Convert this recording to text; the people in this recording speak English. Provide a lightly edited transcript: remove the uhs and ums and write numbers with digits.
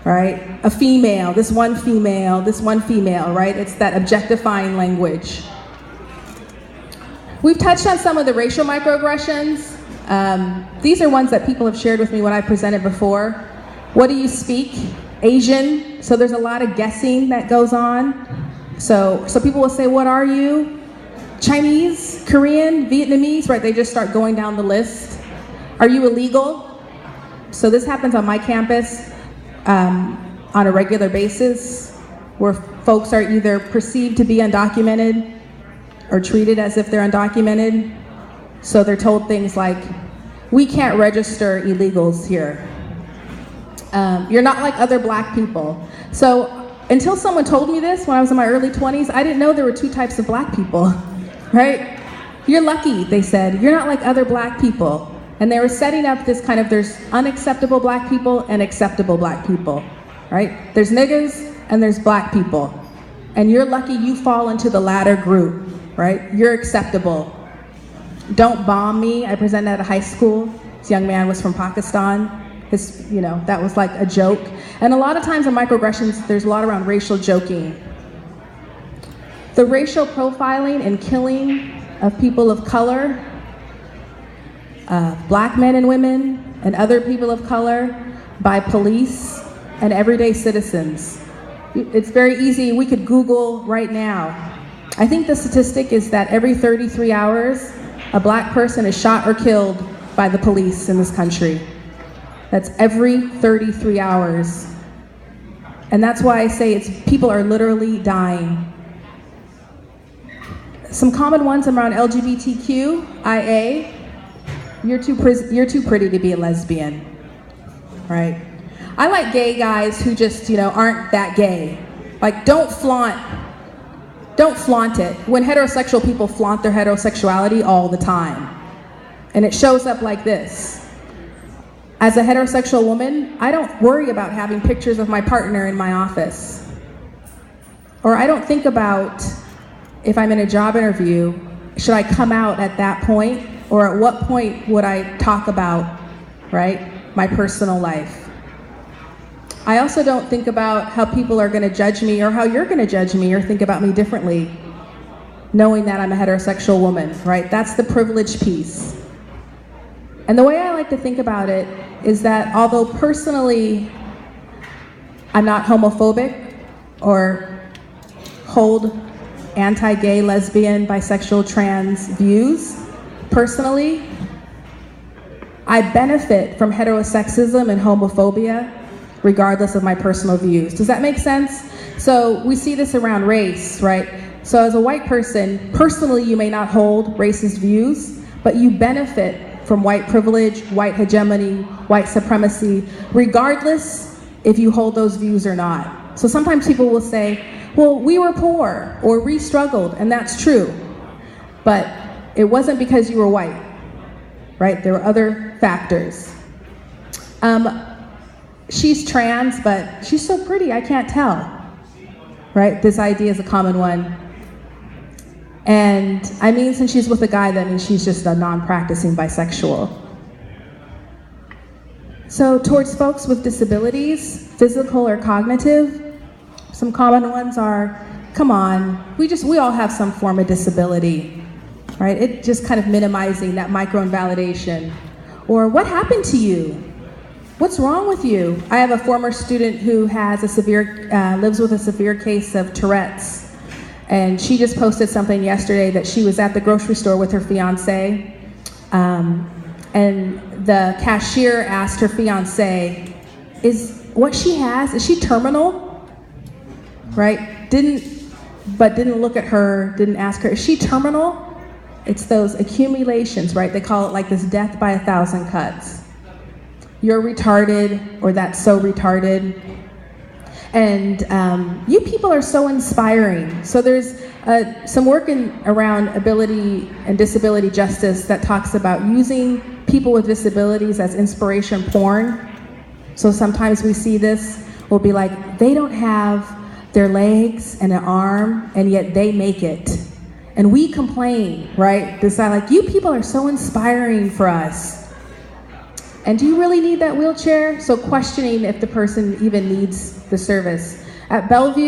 right? A female, this one female, right? It's that objectifying language. We've touched on some of the racial microaggressions. These are ones that people have shared with me when I presented before. What do you speak? Asian. So there's a lot of guessing that goes on. So people will say, what are you? Chinese, Korean, Vietnamese, right? They just start going down the list. Are you illegal? So this happens on my campus on a regular basis, where folks are either perceived to be undocumented or treated as if they're undocumented. So they're told things like, we can't register illegals here. You're not like other black people. So until someone told me this when I was in my early 20s, I didn't know there were two types of black people, right? You're lucky, they said. You're not like other black people. And they were setting up this kind of, there's unacceptable black people and acceptable black people, right? There's niggas and there's black people. And you're lucky you fall into the latter group, right? You're acceptable. Don't bomb me. I presented at a high school. This young man was from Pakistan. That was like a joke. And a lot of times in microaggressions, there's a lot around racial joking. The racial profiling and killing of people of color, black men and women, and other people of color by police and everyday citizens. It's very easy. We could Google right now. I think the statistic is that every 33 hours, a black person is shot or killed by the police in this country. That's every 33 hours. And that's why I say people are literally dying. Some common ones around LGBTQIA. You're too pretty to be a lesbian, right? I like gay guys who just, aren't that gay. Like, don't flaunt it. When heterosexual people flaunt their heterosexuality all the time. And it shows up like this. As a heterosexual woman, I don't worry about having pictures of my partner in my office. Or I don't think about, if I'm in a job interview, should I come out at that point? Or at what point would I talk about, right, my personal life? I also don't think about how people are going to judge me or how you're going to judge me or think about me differently, knowing that I'm a heterosexual woman, right? That's the privilege piece. And the way I like to think about it is that although personally I'm not homophobic or hold anti-gay, lesbian, bisexual, trans views, personally, I benefit from heterosexism and homophobia regardless of my personal views. Does that make sense? So we see this around race, right? So as a white person, personally you may not hold racist views, but you benefit from white privilege, white hegemony, white supremacy, regardless if you hold those views or not. So sometimes people will say, well, we were poor or we struggled, and that's true. But it wasn't because you were white, right? There were other factors. She's trans, but she's so pretty, I can't tell, right? This idea is a common one. And I mean, since she's with a guy, that means she's just a non-practicing bisexual. So towards folks with disabilities, physical or cognitive, some common ones are, come on, we all have some form of disability, right? It just kind of minimizing that micro-invalidation. Or what happened to you? What's wrong with you? I have a former student who has lives with a severe case of Tourette's. And she just posted something yesterday that she was at the grocery store with her fiance. And the cashier asked her fiance, is she terminal? Right? Didn't look at her, didn't ask her, is she terminal? It's those accumulations, right? They call it like this death by 1,000 cuts. You're retarded, or that's so retarded. And you people are so inspiring. So there's some work around ability and disability justice that talks about using people with disabilities as inspiration porn. So sometimes we see this, we'll be like, they don't have their legs and an arm, and yet they make it. And we complain, right? Decide like, you people are so inspiring for us. And do you really need that wheelchair? So questioning if the person even needs the service. At Bellevue,